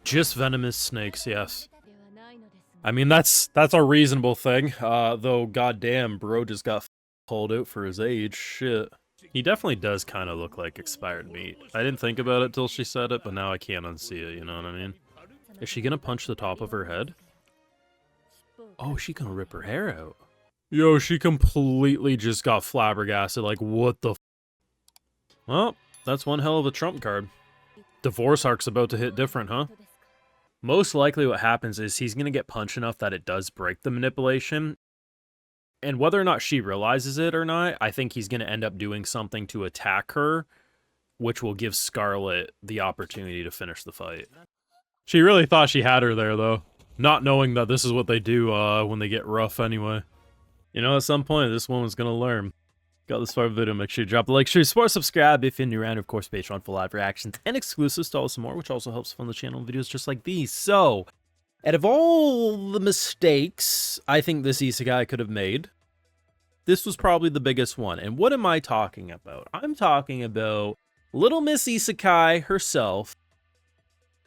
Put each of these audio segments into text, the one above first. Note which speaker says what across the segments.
Speaker 1: Just venomous snakes, yes. I mean, that's a reasonable thing, though goddamn, bro just got pulled out for his age, shit. He definitely does kind of look like expired meat. I didn't think about it till she said it, but now I can't unsee it, you know what I mean? Is she gonna punch the top of her head? Oh, she gonna rip her hair out. Yo, she completely just got flabbergasted, like, what the f. Well, that's one hell of a trump card. Divorce arc's about to hit different, huh? Most likely what happens is he's gonna get punched enough that it does break the manipulation. And whether or not she realizes it or not, I think he's gonna end up doing something to attack her, which will give Scarlet the opportunity to finish the fight. She really thought she had her there, though. Not knowing that this is what they do when they get rough anyway. You know, at some point, this woman's gonna learn. Got this far of the video, make sure you drop a like, share, support, subscribe if you're new around, of course, Patreon for live reactions and exclusives to all some more, which also helps fund the channel videos just like these. So, out of all the mistakes I think this Isekai could have made, this was probably the biggest one. And what am I talking about? I'm talking about Little Miss Isekai herself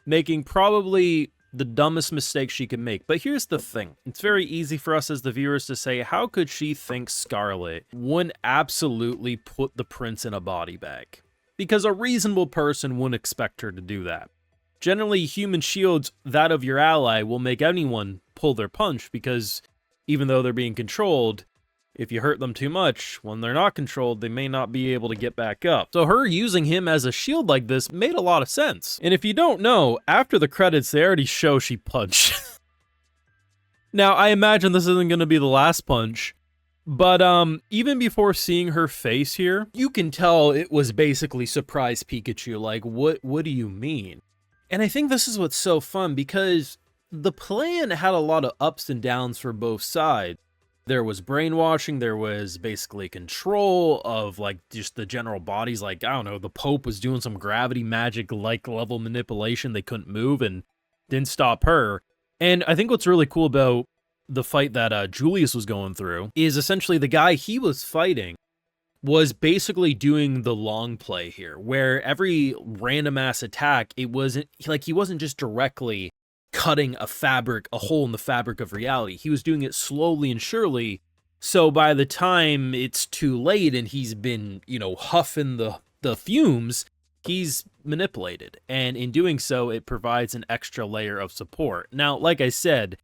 Speaker 1: making probably the dumbest mistake she could make. But here's the thing. It's very easy for us as the viewers to say, how could she think Scarlet wouldn't absolutely put the prince in a body bag? Because a reasonable person wouldn't expect her to do that. Generally, human shields, that of your ally, will make anyone pull their punch because even though they're being controlled, if you hurt them too much, when they're not controlled, they may not be able to get back up. So her using him as a shield like this made a lot of sense. And if you don't know, after the credits, they already show she punched. Now, I imagine this isn't going to be the last punch, but even before seeing her face here, you can tell it was basically surprise Pikachu. Like, what do you mean? And I think this is what's so fun, because the plan had a lot of ups and downs for both sides. There was brainwashing, there was basically control of, like, just the general bodies. Like, I don't know, the Pope was doing some gravity magic-like level manipulation. They couldn't move and didn't stop her. And I think what's really cool about the fight that Julius was going through is essentially the guy he was fighting was basically doing the long play here, where every random-ass attack, it wasn't, like, he wasn't just directly cutting a hole in the fabric of reality. He was doing it slowly and surely, so by the time it's too late and he's been, you know, huffing the fumes, he's manipulated. And in doing so, it provides an extra layer of support. Now, like I said,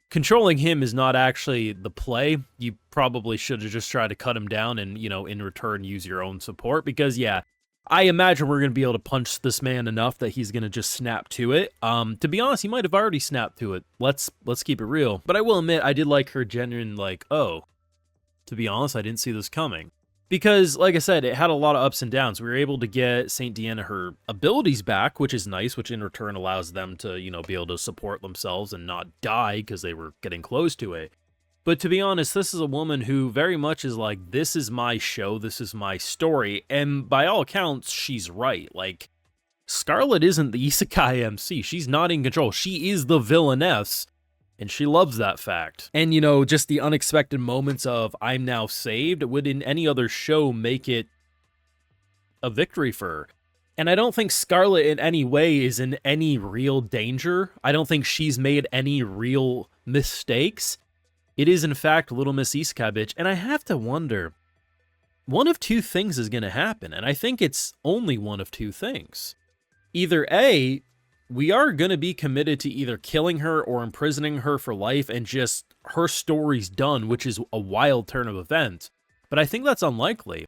Speaker 1: controlling him is not actually the play. You probably should have just tried to cut him down and, you know, in return use your own support, because, yeah, I imagine we're going to be able to punch this man enough that he's going to just snap to it. To be honest, he might have already snapped to it. Let's keep it real. But I will admit, I did like her genuine, like, oh, to be honest, I didn't see this coming. Because, like I said, it had a lot of ups and downs. We were able to get Saint Deanna her abilities back, which is nice, which in return allows them to, you know, be able to support themselves and not die because they were getting close to it. But to be honest, this is a woman who very much is like, this is my show, this is my story, and by all accounts, she's right. Like, Scarlet isn't the Isekai MC, she's not in control, she is the villainess, and she loves that fact. And, you know, just the unexpected moments of, I'm now saved, would in any other show make it a victory for her. And I don't think Scarlet in any way is in any real danger. I don't think she's made any real mistakes. It is, in fact, Little Miss Isekai bitch, and I have to wonder, one of two things is going to happen, and I think it's only one of two things. Either A, we are going to be committed to either killing her or imprisoning her for life, and just her story's done, which is a wild turn of events, but I think that's unlikely.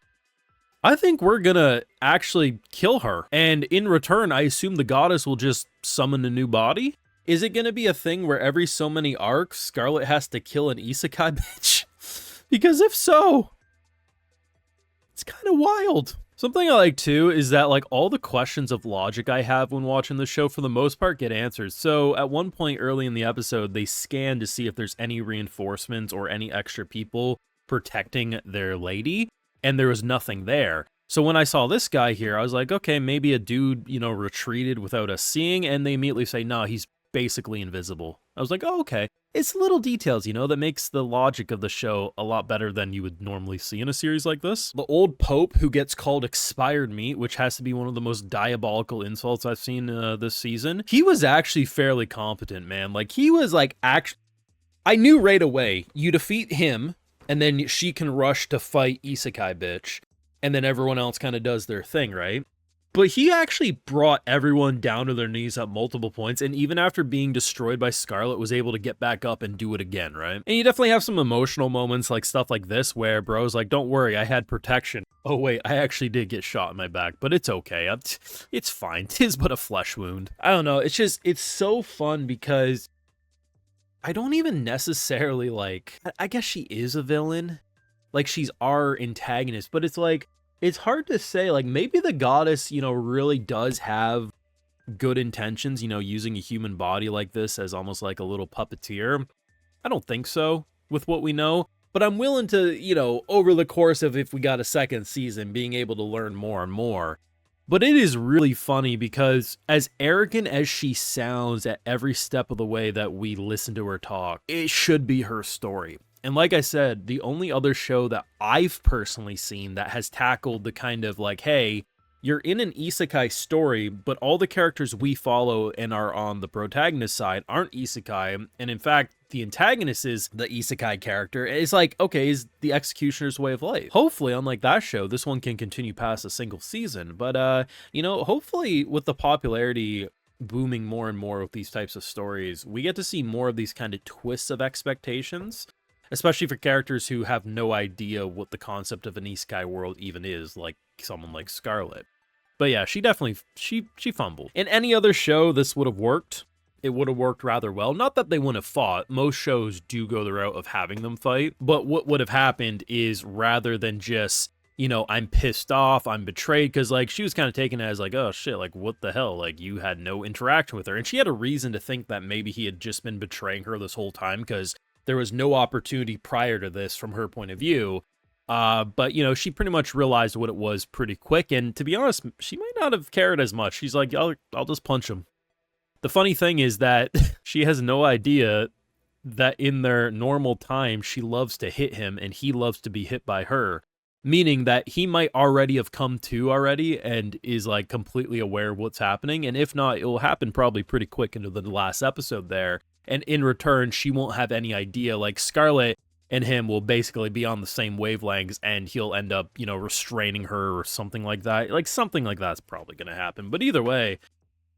Speaker 1: I think we're going to actually kill her, and in return, I assume the goddess will just summon a new body? Is it going to be a thing where every so many arcs, Scarlet has to kill an Isekai bitch? Because if so, it's kind of wild. Something I like too is that, like, all the questions of logic I have when watching the show for the most part get answered. So at one point early in the episode, they scan to see if there's any reinforcements or any extra people protecting their lady, and there was nothing there. So when I saw this guy here, I was like, okay, maybe a dude, you know, retreated without us seeing, and they immediately say, no, he's basically invisible. I was like, oh, okay. it's little details, you know, that makes the logic of the show a lot better than you would normally see in a series like this. The old Pope who gets called expired meat, which has to be one of the most diabolical insults I've seen this season. He was actually fairly competent, man. Like, he was like, I knew right away, you defeat him, and then she can rush to fight Isekai bitch, and then everyone else kind of does their thing, right? But he actually brought everyone down to their knees at multiple points, and even after being destroyed by Scarlet, was able to get back up and do it again, right? And you definitely have some emotional moments, like stuff like this, where bro's like, don't worry, I had protection. Oh wait, I actually did get shot in my back, but it's okay. It's fine. 'Tis but a flesh wound. I don't know, it's so fun because I don't even necessarily like, I guess she is a villain. Like, she's our antagonist, but it's like, it's hard to say, like, maybe the goddess, you know, really does have good intentions, you know, using a human body like this as almost like a little puppeteer. I don't think so, with what we know, but I'm willing to, you know, over the course of, if we got a second season, being able to learn more and more. But it is really funny because as arrogant as she sounds at every step of the way that we listen to her talk, it should be her story. And like I said, the only other show that I've personally seen that has tackled the kind of like, hey, you're in an isekai story, but all the characters we follow and are on the protagonist side aren't isekai. And in fact, the antagonist is the isekai character. It's like, okay, is the executioner's way of life. Hopefully, unlike that show, this one can continue past a single season. But, you know, hopefully with the popularity booming more and more with these types of stories, we get to see more of these kind of twists of expectations. Especially for characters who have no idea what the concept of an isekai world even is, like someone like Scarlet. But yeah, she definitely, she fumbled. In any other show, this would have worked. It would have worked rather well. Not that they wouldn't have fought. Most shows do go the route of having them fight. But what would have happened is, rather than just, you know, I'm pissed off, I'm betrayed, because, like, she was kind of taken as, like, oh, shit, like, what the hell? Like, you had no interaction with her. And she had a reason to think that maybe he had just been betraying her this whole time, because there was no opportunity prior to this from her point of view. But, you know, she pretty much realized what it was pretty quick. And to be honest, she might not have cared as much. She's like, I'll just punch him. The funny thing is that she has no idea that in their normal time, she loves to hit him and he loves to be hit by her. Meaning that he might already have come to already and is like completely aware of what's happening. And if not, it will happen probably pretty quick into the last episode there. And in return, she won't have any idea. Like, Scarlet and him will basically be on the same wavelengths, and he'll end up, you know, restraining her or something like that. Like, something like that's probably going to happen. But either way,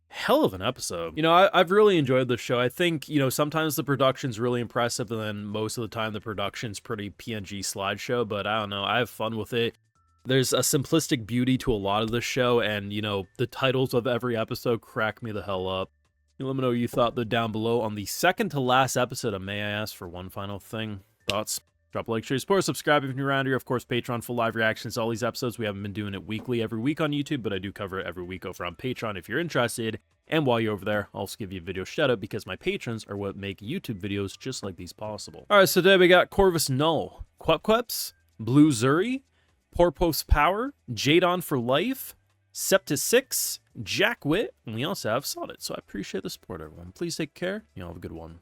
Speaker 1: hell of an episode. You know, I've really enjoyed this show. I think, you know, sometimes the production's really impressive, and then most of the time the production's pretty PNG slideshow. But I don't know, I have fun with it. There's a simplistic beauty to a lot of the show, and, you know, the titles of every episode crack me the hell up. Let me know what you thought though down below on the second to last episode of May I Ask for One Final Thing. Thoughts? Drop a like, share, support, subscribe if you're around here. Of course, Patreon for live reactions to all these episodes. We haven't been doing it weekly every week on YouTube, but I do cover it every week over on Patreon if you're interested. And while you're over there, I'll also give you a video shout out because my patrons are what make YouTube videos just like these possible. Alright, so today we got Corvus Null, Quepqueps, Blue Zuri, Porpos Power, Jadon for Life, Septus 6, Jack Wit, and we also have Sonnet. So I appreciate the support, everyone. Please take care. You all have a good one.